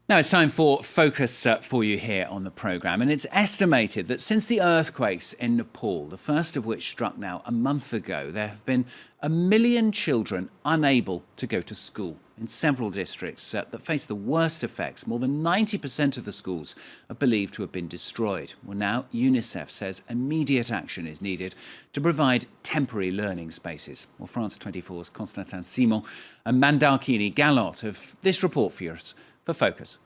Now it's time for Focus for you here on the programme, and it's estimated that since the earthquakes in Nepal, the first of which struck now a month ago, there have been 1 million children unable to go to school in several districts that face the worst effects. More than 90% of the schools are believed to have been destroyed. Well, now UNICEF says immediate action is needed to provide temporary learning spaces. Well, France 24's Constantin Simon and Mandakini Galot have this report for us for Focus.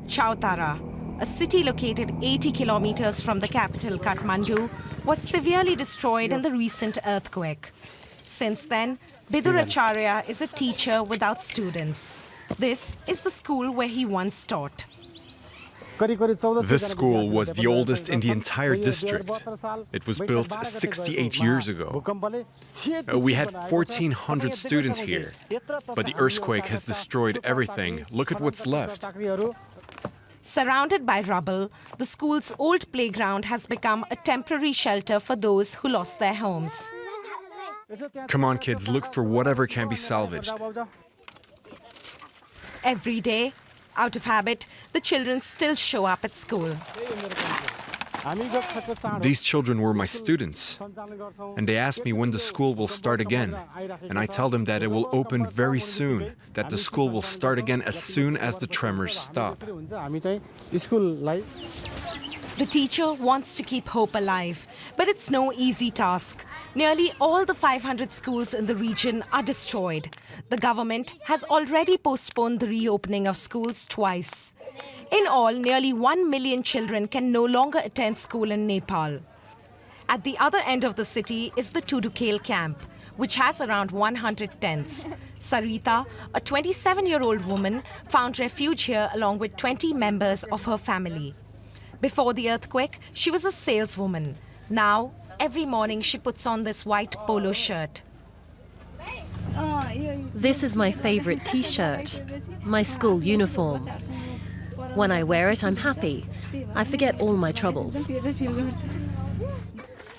Chautara, a city located 80 kilometers from the capital Kathmandu, was severely destroyed in the recent earthquake. Since then, Biduracharya is a teacher without students. This is the school where he once taught. This school was the oldest in the entire district. It was built 68 years ago. We had 1,400 students here, but the earthquake has destroyed everything. Look at what's left. Surrounded by rubble, the school's old playground has become a temporary shelter for those who lost their homes. Come on, kids, look for whatever can be salvaged. Every day, out of habit, the children still show up at school. These children were my students, and they asked me when the school will start again. And I tell them that it will open very soon, that the school will start again as soon as the tremors stop. The teacher wants to keep hope alive, but it's no easy task. Nearly all the 500 schools in the region are destroyed. The government has already postponed the reopening of schools twice. In all, nearly 1 million children can no longer attend school in Nepal. At the other end of the city is the Tudukale camp, which has around 100 tents. Sarita, a 27-year-old woman, found refuge here along with 20 members of her family. Before the earthquake, she was a saleswoman. Now, every morning she puts on this white polo shirt. This is my favorite T-shirt, my school uniform. When I wear it, I'm happy. I forget all my troubles.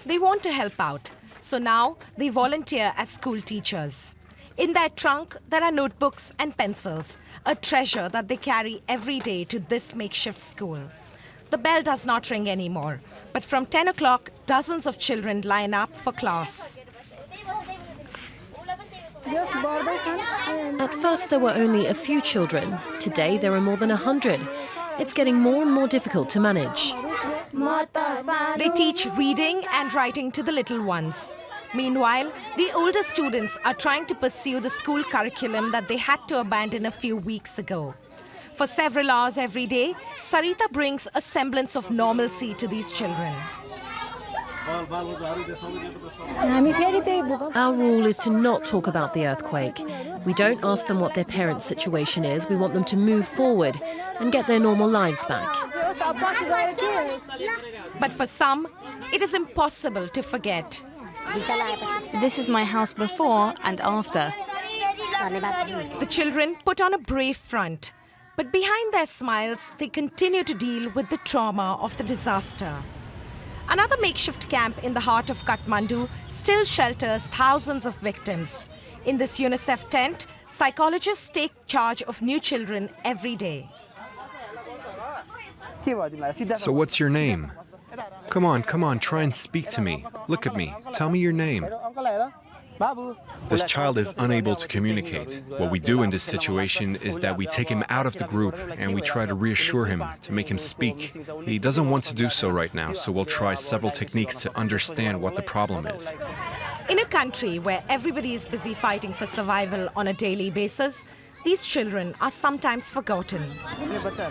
They want to help out, so now they volunteer as school teachers. In their trunk, there are notebooks and pencils, a treasure that they carry every day to this makeshift school. The bell does not ring anymore, but from 10 o'clock, dozens of children line up for class. At first, there were only a few children. Today, there are more than 100. It's getting more and more difficult to manage. They teach reading and writing to the little ones. Meanwhile, the older students are trying to pursue the school curriculum that they had to abandon a few weeks ago. For several hours every day, Sarita brings a semblance of normalcy to these children. Our rule is to not talk about the earthquake. We don't ask them what their parents' situation is. We want them to move forward and get their normal lives back. But for some, it is impossible to forget. This is my house before and after. The children put on a brave front. But behind their smiles, they continue to deal with the trauma of the disaster. Another makeshift camp in the heart of Kathmandu still shelters thousands of victims. In this UNICEF tent, psychologists take charge of new children every day. So what's your name? Come on, try and speak to me. Look at me. Tell me your name. This child is unable to communicate. What we do in this situation is that we take him out of the group and we try to reassure him, to make him speak. He doesn't want to do so right now, so we'll try several techniques to understand what the problem is. In a country where everybody is busy fighting for survival on a daily basis, these children are sometimes forgotten.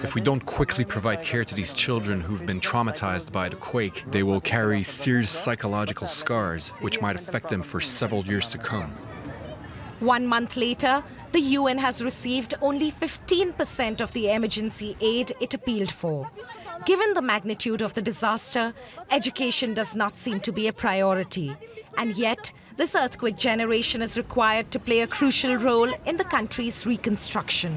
If we don't quickly provide care to these children who've been traumatized by the quake, they will carry serious psychological scars, which might affect them for several years to come. 1 month later, the UN has received only 15% of the emergency aid it appealed for. Given the magnitude of the disaster, education does not seem to be a priority. And yet, this earthquake generation is required to play a crucial role in the country's reconstruction.